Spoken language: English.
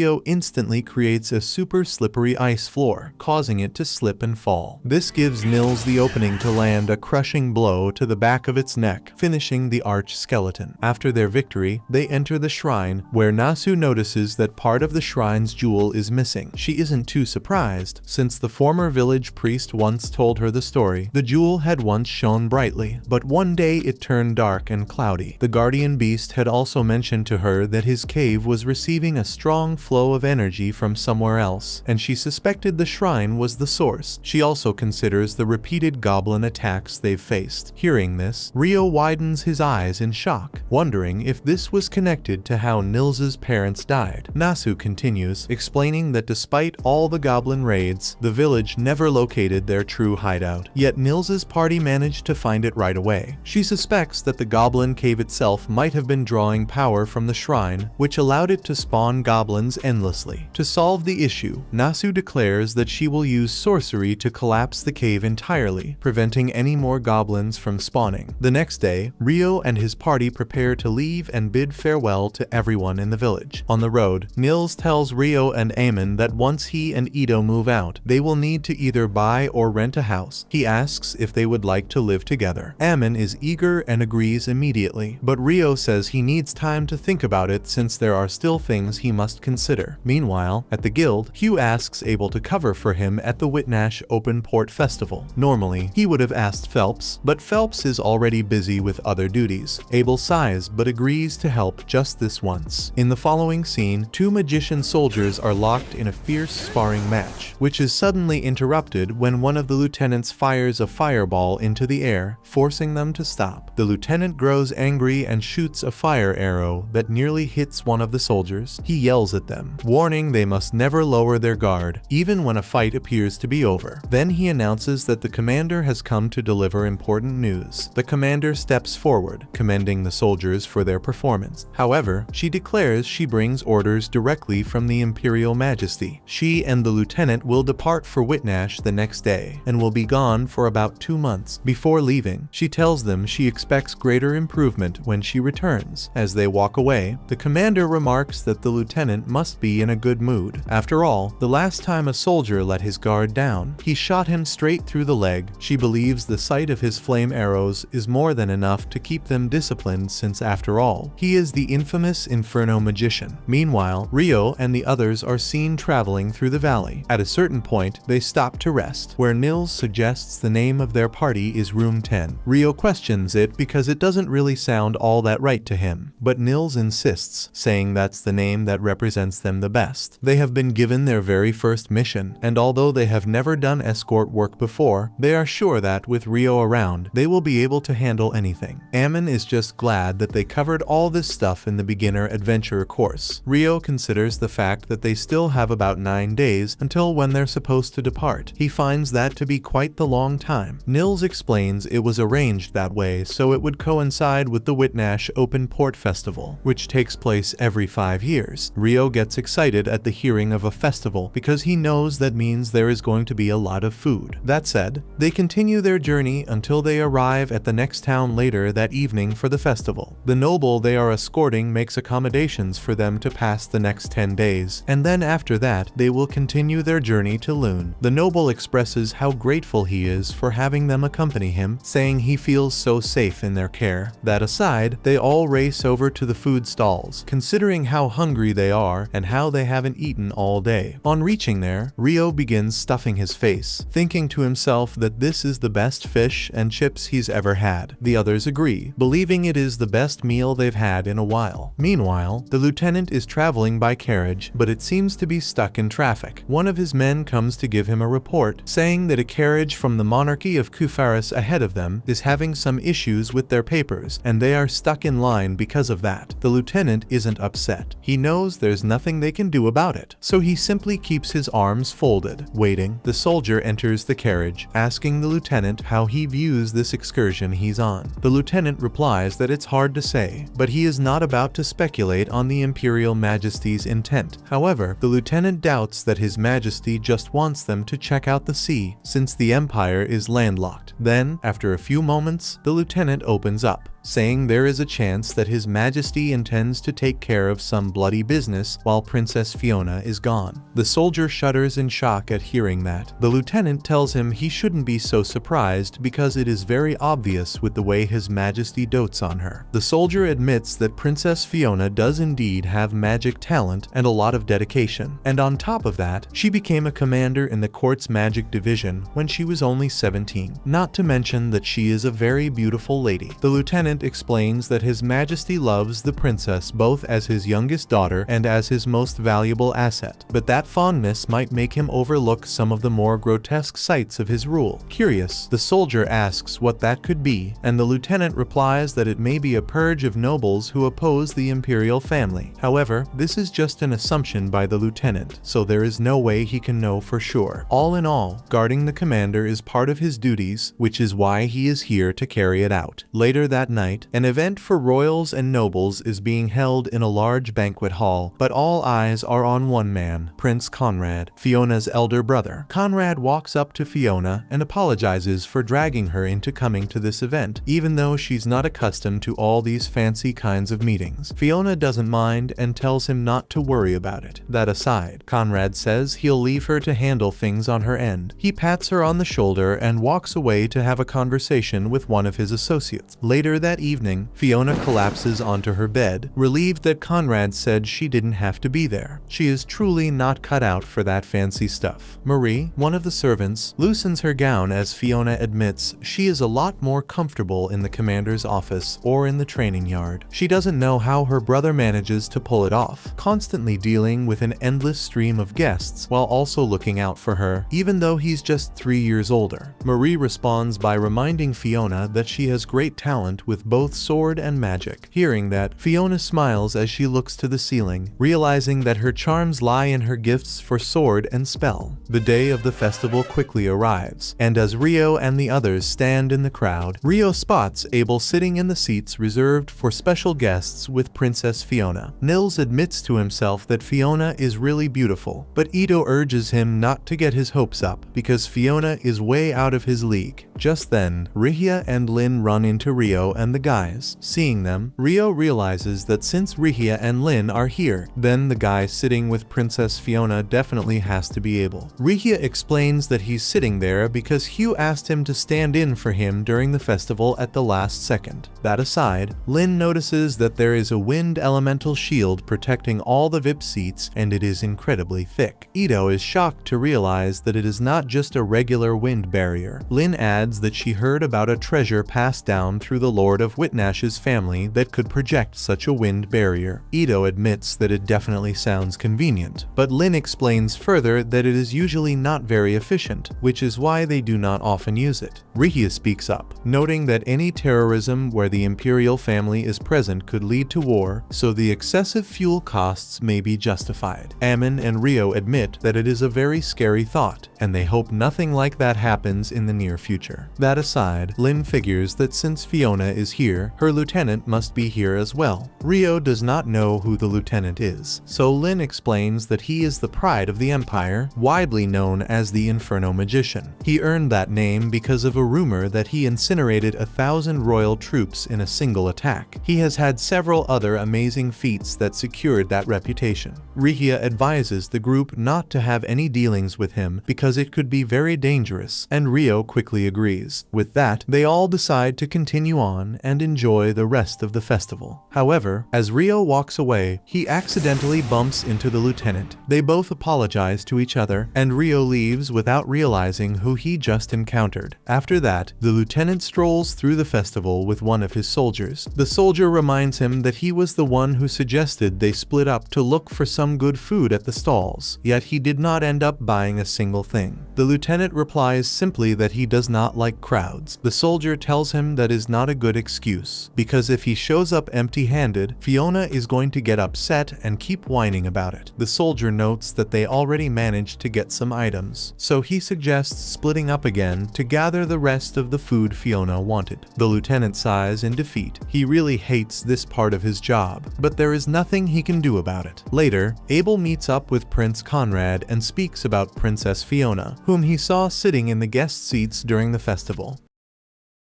Rio instantly creates a super slippery ice floor, causing it to slip and fall. This gives Nils the opening to land a crushing blow to the back of its neck, finishing the arch skeleton. After their victory, they enter the shrine, where Nasu notices that part of the shrine's jewel is missing. She isn't too surprised, since the former village priest once told her the story. The jewel had once shone brightly, but one day it turned dark and cloudy. The guardian beast had also mentioned to her that his cave was receiving a strong flow of energy from somewhere else, and she suspected the shrine was the source. She also considers the repeated goblin attacks they've faced. Hearing this, Rio widens his eyes in shock, wondering if this was connected to how Nils's parents died. Nasu continues, explaining that despite all the goblin raids, the village never located their true hideout, yet Nils's party managed to find it right away. She suspects that the goblin cave itself might have been drawing power from the shrine, which allowed it to spawn goblins endlessly. To solve the issue, Nasu declares that she will use sorcery to collapse the cave entirely, preventing any more goblins from spawning. The next day, Rio and his party prepare to leave and bid farewell to everyone in the village. On the road, Nils tells Rio and Amon that once he and Ito move out, they will need to either buy or rent a house. He asks if they would like to live together. Amon is eager and agrees immediately, but Rio says he needs time to think about it since there are still things he must consider. Meanwhile, at the guild, Hugh asks Abel to cover for him at the Whitnash Open Port Festival. Normally, he would have asked Phelps, but Phelps is already busy with other duties. Abel sighs but agrees to help just this once. In the following scene, two magician soldiers are locked in a fierce sparring match, which is suddenly interrupted when one of the lieutenants fires a fireball into the air, forcing them to stop. The lieutenant grows angry and shoots a fire arrow that nearly hits one of the soldiers. He yells at them, warning they must never lower their guard, even when a fight appears to be over. Then he announces that the commander has come to deliver important news. The commander steps forward, commending the soldiers for their performance. However, she declares she brings orders directly from the Imperial Majesty. She and the lieutenant will depart for Whitnash the next day, and will be gone for about 2 months. Before leaving, she tells them she expects greater improvement when she returns. As they walk away, the commander remarks that the lieutenant must be in a good mood. After all, the last time a soldier let his guard down, he shot him straight through the leg. She believes the sight of his flame arrows is more than enough to keep them disciplined, since after all, he is the infamous Inferno magician. Meanwhile, Rio and the others are seen traveling through the valley. At a certain point, they stop to rest, where Nils suggests the name of their party is Room 10. Rio questions it because it doesn't really sound all that right to him, but Nils insists, saying that's the name that represents them the best. They have been given their very first mission, and although they have never done escort work before, they are sure that with Rio around, they will be able to handle anything. Amon is just glad that they covered all this stuff in the beginner adventure course. Rio considers the fact that they still have about 9 days until when they're supposed to depart. He finds that to be quite the long time. Nils explains it was arranged that way so it would coincide with the Whitnash Open Port Festival, which takes place every 5 years. Rio gets excited at the hearing of a festival because he knows that means there is going to be a lot of food. That said, they continue their journey until they arrive at the next town later that evening for the festival. The noble they are escorting makes accommodations for them to pass the next 10 days, and then after that, they will continue their journey to Lune. The noble expresses how grateful he is for having them accompany him, saying he feels so safe in their care. That aside, they all race over to the food stalls, considering how hungry they are and how they haven't eaten all day. On reaching there, Rio begins stuffing his face, thinking to himself that this is the best fish and chips he's ever had. The others agree, believing it is the best meal they've had in a while. Meanwhile, the lieutenant is traveling by carriage, but it seems to be stuck in traffic. One of his men comes to give him a report, saying that a carriage from the monarchy of Kufaris ahead of them is having some issues with their papers, and they are stuck in line because of that. The lieutenant isn't upset. He knows there's nothing they can do about it, so he simply keeps his arms folded, waiting. The soldier enters the carriage, asking the lieutenant how he views this excursion he's on. The lieutenant replies that it's hard to say, but he is not about to speculate on the Imperial Majesty's intent. However, the lieutenant doubts that His Majesty just wants them to check out the sea, since the Empire is landlocked. Then, after a few moments, the lieutenant opens up. saying there is a chance that His Majesty intends to take care of some bloody business while Princess Fiona is gone. The soldier shudders in shock at hearing that. The lieutenant tells him he shouldn't be so surprised because it is very obvious with the way His Majesty dotes on her. The soldier admits that Princess Fiona does indeed have magic talent and a lot of dedication, and on top of that, she became a commander in the court's magic division when she was only 17. Not to mention that she is a very beautiful lady. The lieutenant explains that His Majesty loves the princess both as his youngest daughter and as his most valuable asset, but that fondness might make him overlook some of the more grotesque sights of his rule. Curious, the soldier asks what that could be, and the lieutenant replies that it may be a purge of nobles who oppose the imperial family. However, this is just an assumption by the lieutenant, so there is no way he can know for sure. All in all, guarding the commander is part of his duties, which is why he is here to carry it out. Later that night, an event for royals and nobles is being held in a large banquet hall, but all eyes are on one man, Prince Conrad, Fiona's elder brother. Conrad walks up to Fiona and apologizes for dragging her into coming to this event, even though she's not accustomed to all these fancy kinds of meetings. Fiona doesn't mind and tells him not to worry about it. That aside, Conrad says he'll leave her to handle things on her end. He pats her on the shoulder and walks away to have a conversation with one of his associates. Later that evening, Fiona collapses onto her bed, relieved that Conrad said she didn't have to be there. She is truly not cut out for that fancy stuff. Marie, one of the servants, loosens her gown as Fiona admits she is a lot more comfortable in the commander's office or in the training yard. She doesn't know how her brother manages to pull it off, constantly dealing with an endless stream of guests while also looking out for her, even though he's just 3 years older. Marie responds by reminding Fiona that she has great talent with both sword and magic. Hearing that, Fiona smiles as she looks to the ceiling, realizing that her charms lie in her gifts for sword and spell. The day of the festival quickly arrives, and as Rio and the others stand in the crowd, Rio spots Abel sitting in the seats reserved for special guests with Princess Fiona. Nils admits to himself that Fiona is really beautiful, but Ito urges him not to get his hopes up because Fiona is way out of his league. Just then, Rihia and Lin run into Rio and the guys. Seeing them, Rio realizes that since Rihia and Lin are here, then the guy sitting with Princess Fiona definitely has to be Abel. Rihia explains that he's sitting there because Hugh asked him to stand in for him during the festival at the last second. That aside, Lin notices that there is a wind elemental shield protecting all the VIP seats and it is incredibly thick. Ito is shocked to realize that it is not just a regular wind barrier. Lin adds that she heard about a treasure passed down through the Lord of Whitnash's family that could project such a wind barrier. Ito admits that it definitely sounds convenient, but Lin explains further that it is usually not very efficient, which is why they do not often use it. Rihia speaks up, noting that any terrorism where the imperial family is present could lead to war, so the excessive fuel costs may be justified. Ammon and Rio admit that it is a very scary thought, and they hope nothing like that happens in the near future. That aside, Lin figures that since Fiona is here, her lieutenant must be here as well. Rio does not know who the lieutenant is, so Lin explains that he is the pride of the Empire, widely known as the Inferno Magician. He earned that name because of a rumor that he incinerated 1,000 royal troops in a single attack. He has had several other amazing feats that secured that reputation. Rihia advises the group not to have any dealings with him because it could be very dangerous, and Rio quickly agrees. With that, they all decide to continue on and enjoy the rest of the festival. However, as Rio walks away, he accidentally bumps into the lieutenant. They both apologize to each other, and Rio leaves without realizing who he just encountered. After that, the lieutenant strolls through the festival with one of his soldiers. The soldier reminds him that he was the one who suggested they split up to look for some good food at the stalls, yet he did not end up buying a single thing. The lieutenant replies simply that he does not like crowds. The soldier tells him that is not a good excuse, because if he shows up empty-handed, Fiona is going to get upset and keep whining about it. The soldier notes that they already managed to get some items, so he suggests splitting up again to gather the rest of the food Fiona wanted. The lieutenant sighs in defeat. He really hates this part of his job, but there is nothing he can do about it. Later, Abel meets up with Prince Conrad and speaks about Princess Fiona, whom he saw sitting in the guest seats during the festival.